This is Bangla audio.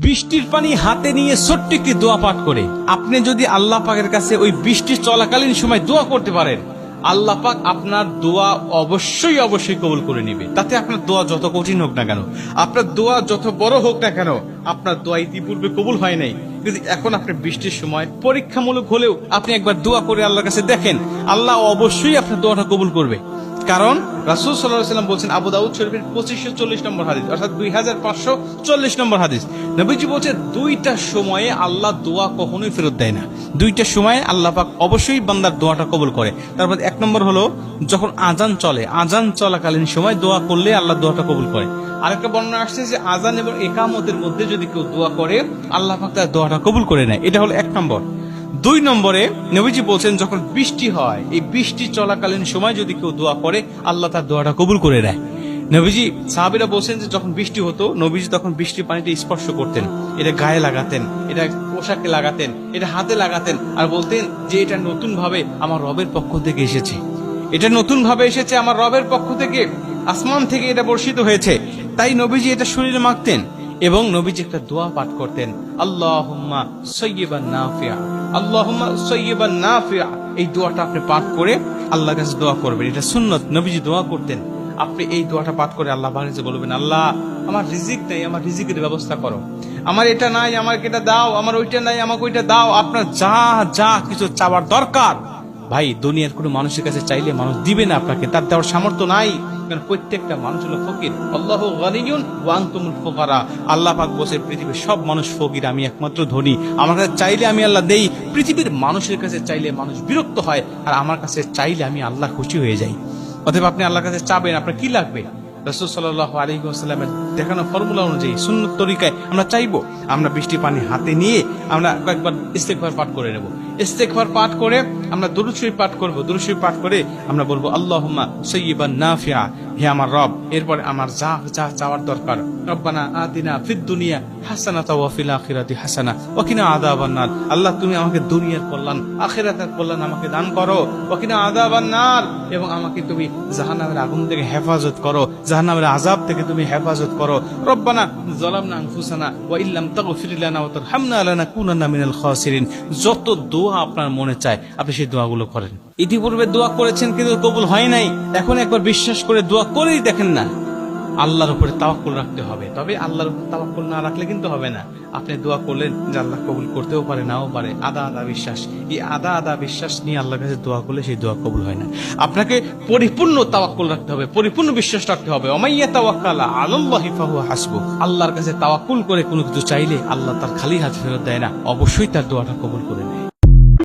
বৃষ্টির পানি হাতে নিয়ে ছোট্ট একটি দোয়া পাঠ করে আপনি যদি আল্লাহ পাকের কাছে ওই বৃষ্টি চলাকালীন সময় দোয়া করতে পারেন, আল্লাহ পাক আপনার দোয়া অবশ্যই অবশ্যই কবুল করে নেবে। তাতে আপনার দোয়া যত কঠিন হোক না কেন, আপনার দোয়া যত বড় হোক না কেন, আপনার দোয়া ইতিপূর্বে কবুল হয় নাই, কিন্তু এখন আপনি বৃষ্টির সময় পরীক্ষামূলক হলেও আপনি একবার দোয়া করে আল্লাহর কাছে দেখেন, আল্লাহ অবশ্যই আপনার দোয়াটা কবুল করবে। কারণ রাসূল সাল্লাল্লাহু আলাইহি ওয়াসাল্লাম বলছেন, আবু দাউদ শরীফের 2540 নম্বর হাদিস, অর্থাৎ 2540 নম্বর হাদিস, নবীজি বলছেন দুইটা সময়ে আল্লাহ দোয়া কখনোই ফেরত দেয় না। দুইটা সময়ে আল্লাহ পাক অবশ্যই বান্দার দোয়াটা কবুল করে। তারপর এক নম্বর হলো যখন আজান চলে, আজান চলাকালীন সময় দোয়া করলে আল্লাহ দোয়াটা কবুল করে। আরেকটা বর্ণনা আসছে যে আজান এবং ইকামতের মধ্যে যদি কেউ দোয়া করে আল্লাহ পাক তার দোয়াটা কবুল করে নেয়। এটা হলো এক নম্বর। দুই নম্বরে নবীজি বলছেন যখন বৃষ্টি হয়, এই বৃষ্টি চলাকালীন সময় যদি কেউ দোয়া করে আল্লাহ তার দোয়াটা কবুল করে দেয়। নবীজি সাহাবীরা বলছেন যে যখন বৃষ্টি হতো নবীজি তখন বৃষ্টির পানিতে স্পর্শ করতেন, এটা গায়ে লাগাতেন, এটা পোশাকে লাগাতেন, এটা হাতে লাগাতেন, আর বলতেন যে এটা নতুন ভাবে আমার রবের পক্ষ থেকে এসেছে, এটা নতুন ভাবে এসেছে আমার রবের পক্ষ থেকে, আসমান থেকে এটা বর্ষিত হয়েছে। তাই নবীজি এটা শরীরে মাখতেন এবং নবীজি একটা দোয়া পাঠ করতেন, আল্লাহুম্মা সাইয়্যিবান নাফিআ, আল্লাহুম্মা সাইয়্যিবান নাফিআ। এই দোয়াটা আপনি পাঠ করে আল্লাহর কাছে দোয়া করবেন, এটা সুন্নত, নবীজি দোয়া করতেন। আপনি এই দোয়াটা পাঠ করে আল্লাহ পাকের কাছে বলবেন, আল্লাহ আমার রিজিক নাই, আমার রিজিকের ব্যবস্থা করো, আমার এটা নাই আমাকে এটা দাও, আমার ওইটা নাই আমাকে ওইটা দাও। আপনার যা যা কিছু চাওয়ার দরকার, ভাই দুনিয়ার কোনো মানুষের কাছে চাইলে মানুষ দিবে না আপনাকে, তার দেওয়ার সামর্থ্য নাই, কারণ প্রত্যেকটা মানুষ হলো ফকির। আল্লাহু গানিয়ুন ওয়া আনতুমুল ফুকারা। আল্লাহ পাক বলেন পৃথিবীর সব মানুষ ফকির, আমি একমাত্র ধনী, আমার কাছে চাইলে আমি আল্লাহ দেই। পৃথিবীর মানুষের কাছে চাইলে মানুষ বিরক্ত হয়, আর আমার কাছে চাইলে আমি আল্লাহ খুশি হয়ে যাই। অতএব আপনি আল্লাহর কাছে চাবেন, আপনার কি লাগবে? রাসূল সাল্লাল্লাহু আলাইহি ওয়াসাল্লামের দেখানো ফর্মুলা অনুযায়ী সুন্নত তরিকায় আমরা চাইবো। আমরা বৃষ্টি পানি হাতে নিয়ে আমরা কয়েকবার ইস্তেগফার পাঠ করে নেব। ইস্তেগফার পাঠ করে আমরা দুরূদ শরীফ পাঠ করব। দুরূদ শরীফ পাঠ করে আমরা বলবো, আল্লাহুম্মা সাইয়্যিবান নাফিআ, হে আমার রব, এরপরে আমার যা যা চাওয়ার দরকার, রব্বানা আতিনা ফিদ দুনিয়া হাসানাতাও ওয়া ফিল আখিরাতি হাসানা ওয়া কিনা আযাবান নার। আল্লাহ তুমি আমাকে দুনিয়ার কল্যাণ আখিরাতের কল্যাণ আমাকে দান করো, ওয়া কিনা আযাবান নার, এবং আমাকে তুমি জাহান্নামের আগুন থেকে হেফাজত করো, জাহান্নামের আযাব থেকে তুমি হেফাজত করো। রব্বানা যালামনা আনফুসানা ওয়া ইল্লাম তাগফির লানা ওয়া তারহামনা লানাকুনান্না মিনাল খাসিরিন। যত দোয়া আপনার মনে চায় আপনি সেই দোয়াগুলো করেন। ইতিপূর্বে দোয়া করেছেন কিন্তু কবুল হয় নাই, এখন একবার বিশ্বাস করে দোয়া করেই দেখেন না। আল্লাহর উপরে তাওয়াক্কুল রাখতে হবে, তবে আল্লাহর উপরে তাওয়াক্কুল না রাখলে কিন্তু হবে না। আপনি দোয়া করলেন যে আল্লাহ কবুল করতেও পারে নাও পারে, আদা আদা বিশ্বাস, এই আদা আদা বিশ্বাস নিয়ে আল্লাহর কাছে দোয়া করলে সেই দোয়া কবুল হয় না। আপনাকে পরিপূর্ণ তাওয়াক্কুল রাখতে হবে, পরিপূর্ণ বিশ্বাস রাখতে হবে। ওমাইয়া তাওয়াক্কালা আলাল্লাহি ফাহুয়া হাসবুহ। আল্লাহর কাছে তাওয়াক্কুল করে কোনো কিছু চাইলে আল্লাহ তার খালি হাত ফেরত দেয় না, অবশ্যই তার দোয়াটা কবুল করে নেয়।